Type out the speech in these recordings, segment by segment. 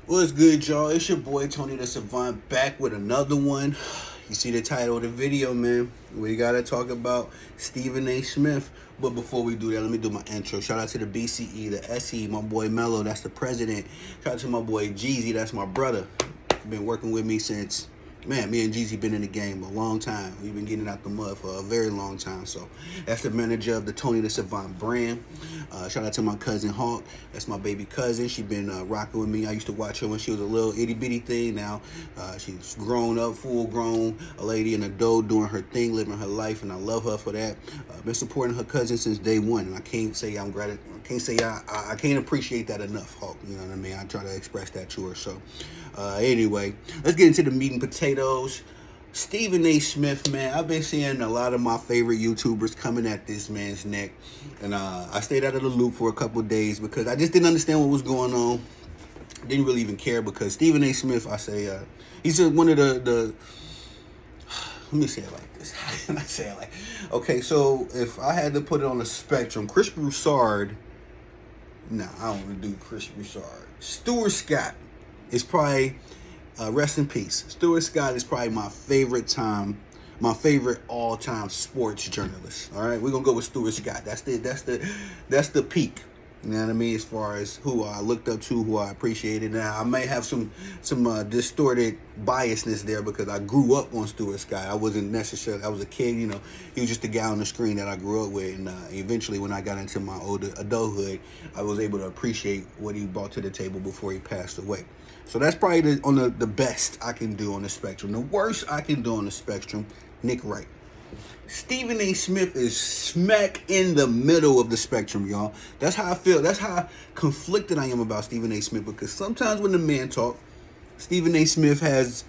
What's good, y'all? It's your boy Tony the Savant back with another one. You see the title of the video, man. We gotta talk about Stephen A. Smith. But before we do that, let me do my intro. Shout out to the BCE, the SE, my boy Mello, that's the president. Shout out to my boy Jeezy, that's my brother. Been working with me since, man, me and Jeezy been in the game a long time. We've been getting out the mud for a very long time. So that's the manager of the Tony the Savant brand. Shout out to my cousin Hawk. That's my baby cousin. She been rocking with me. I used to watch her when she was a little itty bitty thing. Now she's grown up, full grown, a lady, an adult, doing her thing, living her life, and I love her for that. Been supporting her cousin since day one, and I can't say I'm grateful. I can't say I can't appreciate that enough, Hawk. You know what I mean? I try to express that to her. So anyway, let's get into the meat and potatoes. Stephen A. Smith, man, I've been seeing a lot of my favorite YouTubers coming at this man's neck. And I stayed out of the loop for a couple of days because I just didn't understand what was going on. Didn't really even care because Stephen A. Smith, I say, he's one of the let me say it like this. How can I say it like, okay, so if I had to put it on a spectrum, Chris Broussard, nah, I don't want to do Chris Broussard. Stuart Scott is probably, rest in peace. Stuart Scott is probably my favorite all-time sports journalist. All right, we're gonna go with Stuart Scott. That's the peak. You know what I mean? As far as who I looked up to, who I appreciated. Now I may have some distorted biasness there because I grew up on Stuart Scott. I wasn't necessarily. I was a kid, you know. He was just the guy on the screen that I grew up with, and eventually, when I got into my older adulthood, I was able to appreciate what he brought to the table before he passed away. So that's probably the best I can do on the spectrum. The worst I can do on the spectrum, Nick Wright. Stephen A. Smith is smack in the middle of the spectrum, y'all. That's how I feel. That's how conflicted I am about Stephen A. Smith, because sometimes when the man talk, Stephen A. Smith has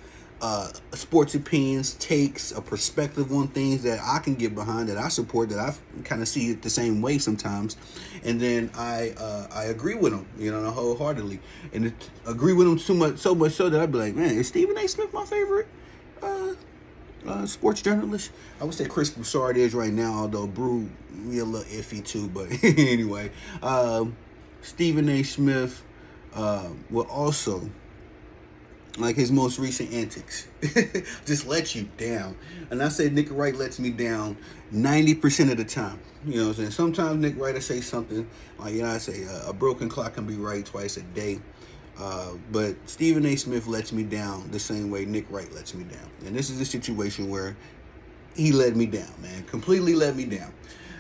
sports opinions, takes a perspective on things that I can get behind, that I support, that I kind of see it the same way sometimes, and then I agree with him, you know, wholeheartedly, and agree with him so much so that I'd be like, man, is Stephen A. Smith my favorite sports journalist? I would say Chris Broussard is right now, although Brew be a little iffy too. But anyway, Stephen A. Smith will also, like his most recent antics, just let you down. And I say Nick Wright lets me down 90% of the time. You know what I'm saying? Sometimes Nick Wright will say something like, you know, I say a broken clock can be right twice a day. But Stephen A. Smith lets me down the same way Nick Wright lets me down. And this is a situation where he let me down, man. Completely let me down.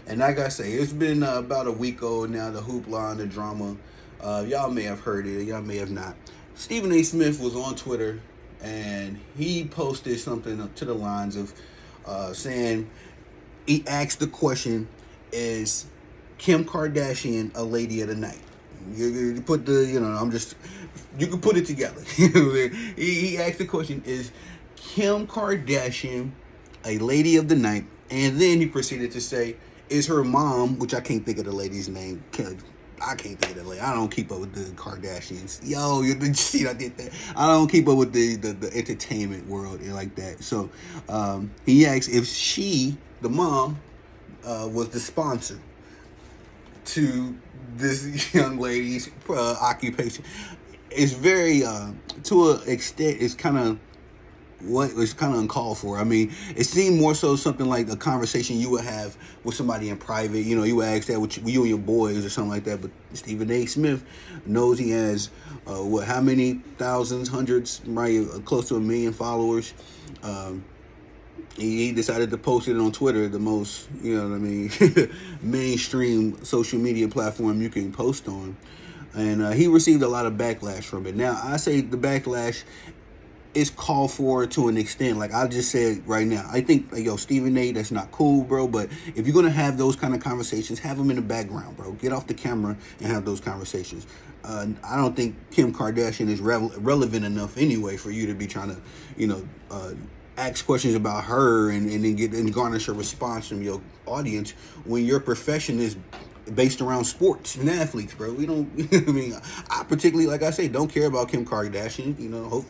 And like I say, it's been about a week old now, the hoopla and the drama. Y'all may have heard it, y'all may have not. Stephen A. Smith was on Twitter, and he posted something to the lines of saying, he asked the question, is Kim Kardashian a lady of the night? You put the, you know, you can put it together. He asked the question, is Kim Kardashian a lady of the night? And then he proceeded to say, is her mom, which I can't think of the lady's name, I can't think of the lady. I don't keep up with the Kardashians. Yo, you see, I did that. I don't keep up with the entertainment world like that. So he asked if she, the mom, was the sponsor to this young lady's occupation. It's very, to an extent, it's kind of uncalled for. I mean, it seemed more so something like a conversation you would have with somebody in private. You know, you would ask that with you and your boys or something like that. But Stephen A. Smith knows he has, how many thousands, hundreds, right, close to 1 million followers. He decided to post it on Twitter, the most, you know what I mean, mainstream social media platform you can post on. And he received a lot of backlash from it. Now, I say the backlash is called for to an extent. Like I just said right now, I think, like, yo, Stephen A., that's not cool, bro. But if you're going to have those kind of conversations, have them in the background, bro. Get off the camera and have those conversations. I don't think Kim Kardashian is relevant enough anyway for you to be trying to, you know, ask questions about her and then get and garnish a response from your audience when your profession is based around sports and athletes, bro. We don't, I mean, I particularly, like I say, don't care about Kim Kardashian, you know, hope,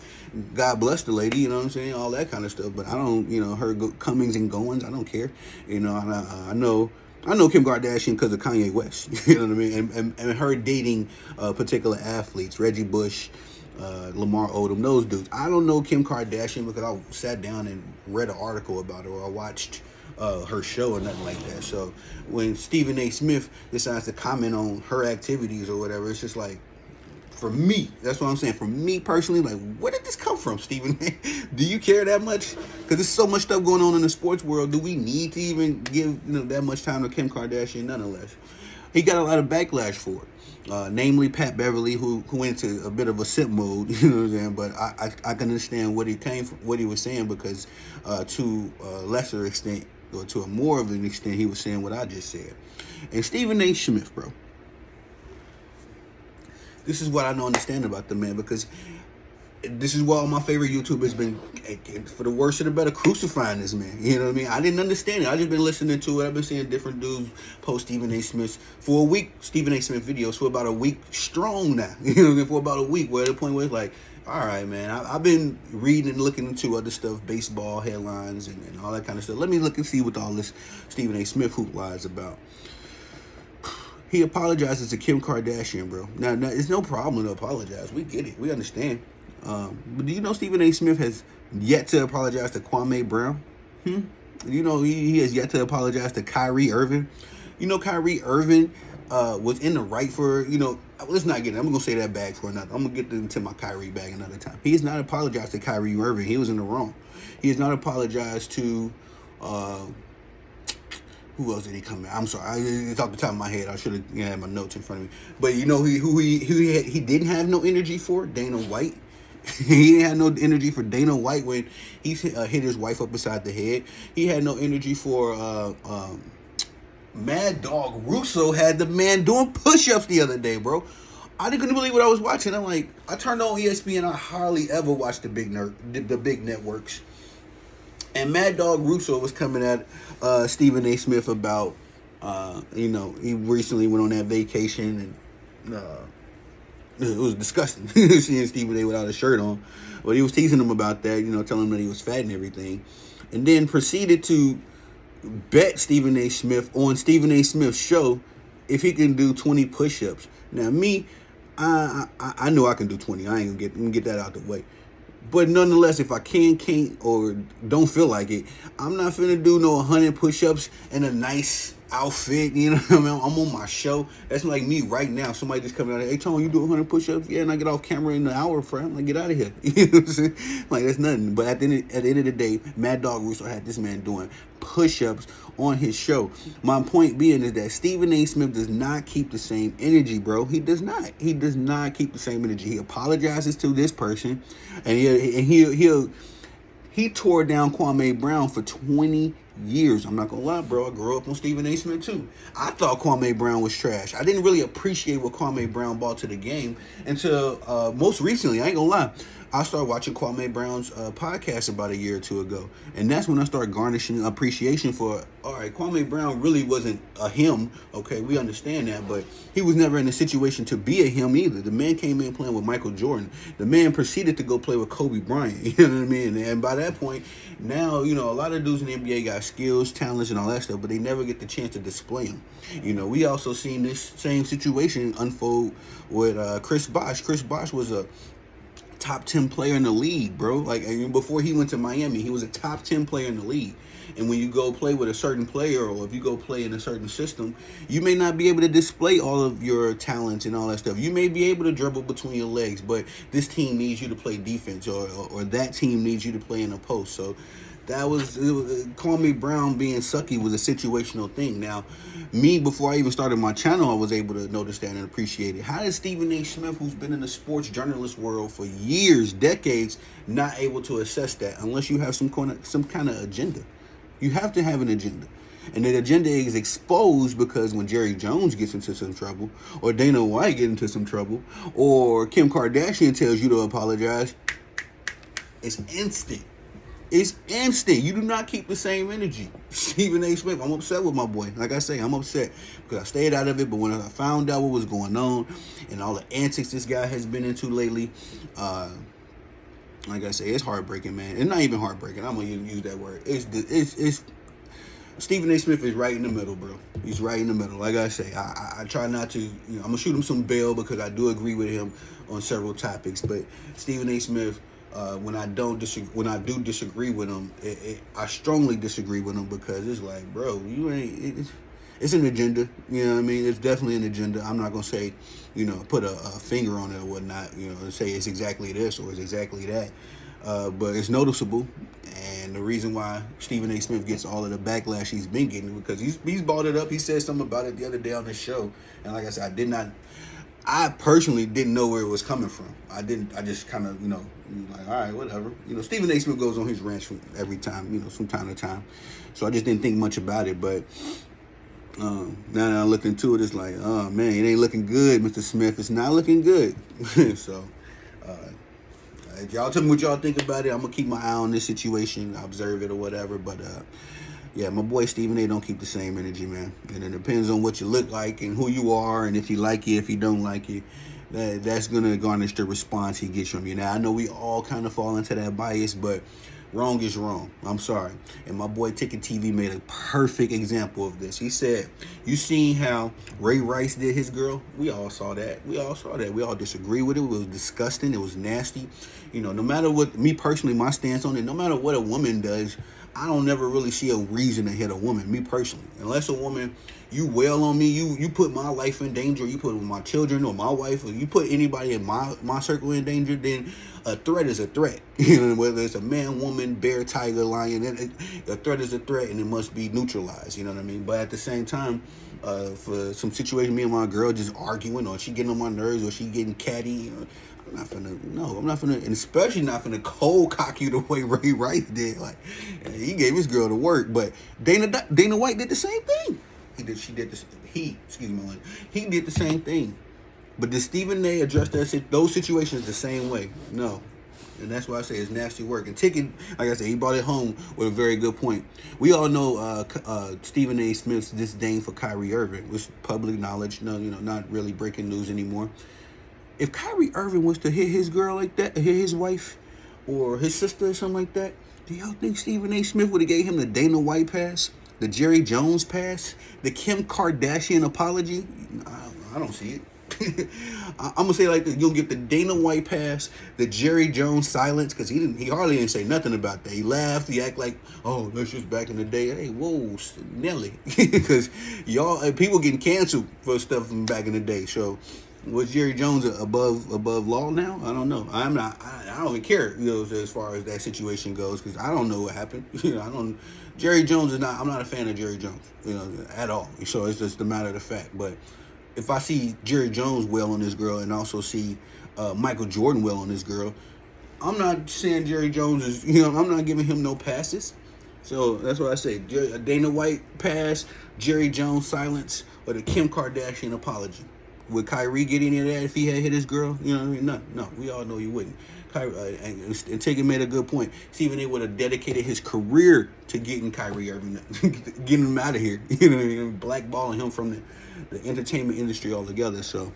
God bless the lady, you know what I'm saying, all that kind of stuff, but I don't, you know, her comings and goings, I don't care, you know, and I know I know Kim Kardashian because of Kanye West. You know what I mean? And her dating particular athletes, Reggie Bush, Lamar Odom, those dudes. I don't know Kim Kardashian because I sat down and read an article about her, or I watched her show or nothing like that. So when Stephen A. Smith decides to comment on her activities or whatever, it's just like, for me, that's what I'm saying. For me personally, like, where did this come from, Stephen? Do you care that much? Because there's so much stuff going on in the sports world. Do we need to even give that much time to Kim Kardashian? Nonetheless, he got a lot of backlash for it. Namely, Pat Beverly, who went into a bit of a simp mode. You know what I'm saying? But I can understand what he came from, what he was saying, because to a lesser extent, or to a more of an extent, he was saying what I just said. And Stephen A. Smith, bro. This is what I don't understand about the man, because this is why all my favorite YouTubers been, for the worse or the better, crucifying this man. You know what I mean? I didn't understand it. I just been listening to it. I've been seeing different dudes post Stephen A. Smith for a week, Stephen A. Smith videos for about a week strong now. You know what I mean? For about a week, where the point where it's like, all right, man, I've been reading and looking into other stuff, baseball headlines and all that kind of stuff. Let me look and see what all this Stephen A. Smith hoopla is about. He apologizes to Kim Kardashian, bro. Now, it's no problem to apologize. We get it. We understand. But do you know Stephen A. Smith has yet to apologize to Kwame Brown? You know, he has yet to apologize to Kyrie Irving. You know, Kyrie Irving was in the right for, let's not get it. I'm going to say that bag for another. I'm going to get into my Kyrie bag another time. He has not apologized to Kyrie Irving. He was in the wrong. He has not apologized to... who else did he come in? I'm sorry, it's off the top of my head. I should have had my notes in front of me. But you know who he didn't have no energy for? Dana White. He didn't have no energy for Dana White when he hit his wife up beside the head. He had no energy for Mad Dog Russo. Had the man doing push-ups the other day, bro. I couldn't believe what I was watching. I'm like, I turned on ESPN. I hardly ever watch the big networks. And Mad Dog Russo was coming at Stephen A. Smith about, he recently went on that vacation, and it was disgusting seeing Stephen A. without a shirt on. But he was teasing him about that, telling him that he was fat and everything. And then proceeded to bet Stephen A. Smith on Stephen A. Smith's show if he can do 20 push-ups. Now, me, I know I can do 20. I ain't gonna get that out the way. But nonetheless, if I can't, or don't feel like it, I'm not finna do no 100 push-ups in a nice outfit. You know what I mean? I'm on my show. That's like me right now. Somebody just coming out here, hey, Tone, you do 100 push-ups? Yeah, and I get off camera in an hour, friend. I'm like, get out of here. You know what I'm saying? Like, that's nothing. But at the end of the day, Mad Dog Russo had this man doing push-ups on his show. My point being is that Stephen A. Smith does not keep the same energy, bro. He does not. He does not keep the same energy. He apologizes to this person, and he tore down Kwame Brown for 20 years. I'm not gonna lie, bro. I grew up on Stephen A. Smith too. I thought Kwame Brown was trash. I didn't really appreciate what Kwame Brown brought to the game until most recently. I ain't gonna lie. I started watching Kwame Brown's podcast about a year or two ago. And that's when I started garnishing appreciation for, all right, Kwame Brown really wasn't a him. Okay, we understand that. But he was never in a situation to be a him either. The man came in playing with Michael Jordan. The man proceeded to go play with Kobe Bryant. You know what I mean? And by that point, now, a lot of dudes in the NBA got skills, talents, and all that stuff, but they never get the chance to display them. We also seen this same situation unfold with Chris Bosh. Chris Bosh was a top 10 player in the league, bro. Like, before he went to Miami, he was a top 10 player in the league. And when you go play with a certain player, or if you go play in a certain system, you may not be able to display all of your talents and all that stuff. You may be able to dribble between your legs, but this team needs you to play defense, or that team needs you to play in a post. So Kwame Brown being sucky was a situational thing. Now, me, before I even started my channel, I was able to notice that and appreciate it. How is Stephen A. Smith, who's been in the sports journalist world for years, decades, not able to assess that unless you have some kind of agenda? You have to have an agenda. And that agenda is exposed because when Jerry Jones gets into some trouble, or Dana White gets into some trouble, or Kim Kardashian tells you to apologize, it's instant. It's instant. You do not keep the same energy. Stephen A. Smith, I'm upset with my boy. Like I say, I'm upset because I stayed out of it. But when I found out what was going on and all the antics this guy has been into lately, like I say, it's heartbreaking, man. It's not even heartbreaking. I'm gonna use that word. It's Stephen A. Smith is right in the middle, bro. He's right in the middle. Like I say, I try not to, I'm gonna shoot him some bail because I do agree with him on several topics. But Stephen A. Smith, when I do disagree with him, I strongly disagree with him because it's like, bro, you ain't. It's an agenda, you know what I mean? It's definitely an agenda. I'm not gonna say, put a finger on it or whatnot, and say it's exactly this or it's exactly that. But it's noticeable, and the reason why Stephen A. Smith gets all of the backlash he's been getting because he's brought it up. He said something about it the other day on the show, and like I said, I personally didn't know where it was coming from. I just kind of, like, all right, whatever. Stephen A. Smith goes on his rants from every time, from time to time, so I just didn't think much about it, but. Now that I look into it, it's like, oh man, it ain't looking good, Mr. Smith. It's not looking good. So, y'all tell me what y'all think about it. I'm gonna keep my eye on this situation, observe it or whatever. But yeah, my boy Stephen A. don't keep the same energy, man. And it depends on what you look like and who you are, and if you like it, if you don't like it. That's gonna garnish the response he gets from you. Now I know we all kind of fall into that bias, but wrong is wrong. I'm sorry. And my boy Ticket TV made a perfect example of this. He said, you seen how Ray Rice did his girl? We all saw that. We all disagree with it. It was disgusting. It was nasty. No matter what, me personally, my stance on it, no matter what a woman does, I don't never really see a reason to hit a woman, me personally. Unless a woman, you wail on me, you put my life in danger, you put my children or my wife, or you put anybody in my circle in danger, then a threat is a threat. Whether it's a man, woman, bear, tiger, lion, a threat is a threat and it must be neutralized, you know what I mean? But at the same time, for some situation, me and my girl just arguing, or she getting on my nerves, or she getting catty, I'm not finna, and especially not finna cold cock you the way Ray Rice did. Like, he gave his girl to work, but Dana White did the same thing. He did the same thing. But did Stephen A. address those situations the same way? No. And that's why I say it's nasty work. And Ticket, like I said, he brought it home with a very good point. We all know Stephen A. Smith's disdain for Kyrie Irving, which is public knowledge. No, not really breaking news anymore. If Kyrie Irving was to hit his girl like that, hit his wife or his sister or something like that, do y'all think Stephen A. Smith would have gave him the Dana White pass, the Jerry Jones pass, the Kim Kardashian apology? I don't see it. I'm gonna say like this: you'll get the Dana White pass, the Jerry Jones silence, because he hardly didn't say nothing about that. He laughed, he act like, oh, that's just back in the day. Hey, whoa, Nelly, because y'all people getting canceled for stuff from back in the day. So. Was Jerry Jones above law now? I don't know. I'm not. I don't even care. As far as that situation goes, because I don't know what happened. I don't. Jerry Jones is not. I'm not a fan of Jerry Jones. At all. So it's just a matter of the fact. But if I see Jerry Jones well on this girl, and also see Michael Jordan well on this girl, I'm not saying Jerry Jones is. I'm not giving him no passes. So that's what I say. A Dana White pass, Jerry Jones silence, or the Kim Kardashian apology. Would Kyrie get any of that if he had hit his girl? You know what I mean? No, we all know he wouldn't. And Taken made a good point. Stephen A. would have dedicated his career to getting Kyrie Irving, getting him out of here. You know what I mean? Blackballing him from the entertainment industry altogether. So,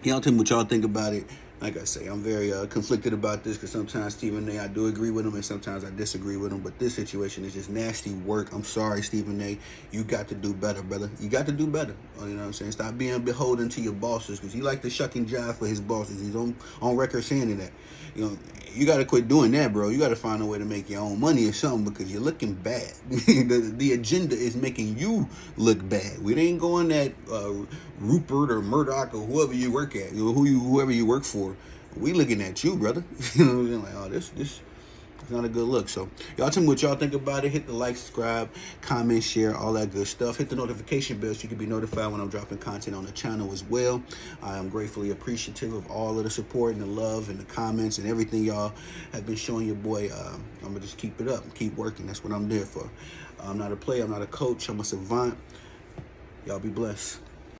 y'all tell me what y'all think about it. Like I say, I'm very conflicted about this because sometimes Stephen A. I do agree with him and sometimes I disagree with him. But this situation is just nasty work. I'm sorry, Stephen A. You got to do better, brother. You got to do better. You know what I'm saying? Stop being beholden to your bosses because he like to shuck and jive for his bosses. He's on record saying that. You got to quit doing that, bro. You got to find a way to make your own money or something because you're looking bad. The agenda is making you look bad. We ain't going at Rupert or Murdoch or whoever you work at, whoever you work for. We looking at you, brother. Like, oh, this it's not a good look. So y'all tell me what y'all think about it. Hit the like, subscribe, comment, share, all that good stuff. Hit the notification bell so you can be notified when I'm dropping content on the channel as well. I am gratefully appreciative of all of the support and the love and the comments and everything y'all have been showing your boy. I'm going to just keep it up and keep working. That's what I'm there for. I'm not a player. I'm not a coach. I'm a savant. Y'all be blessed.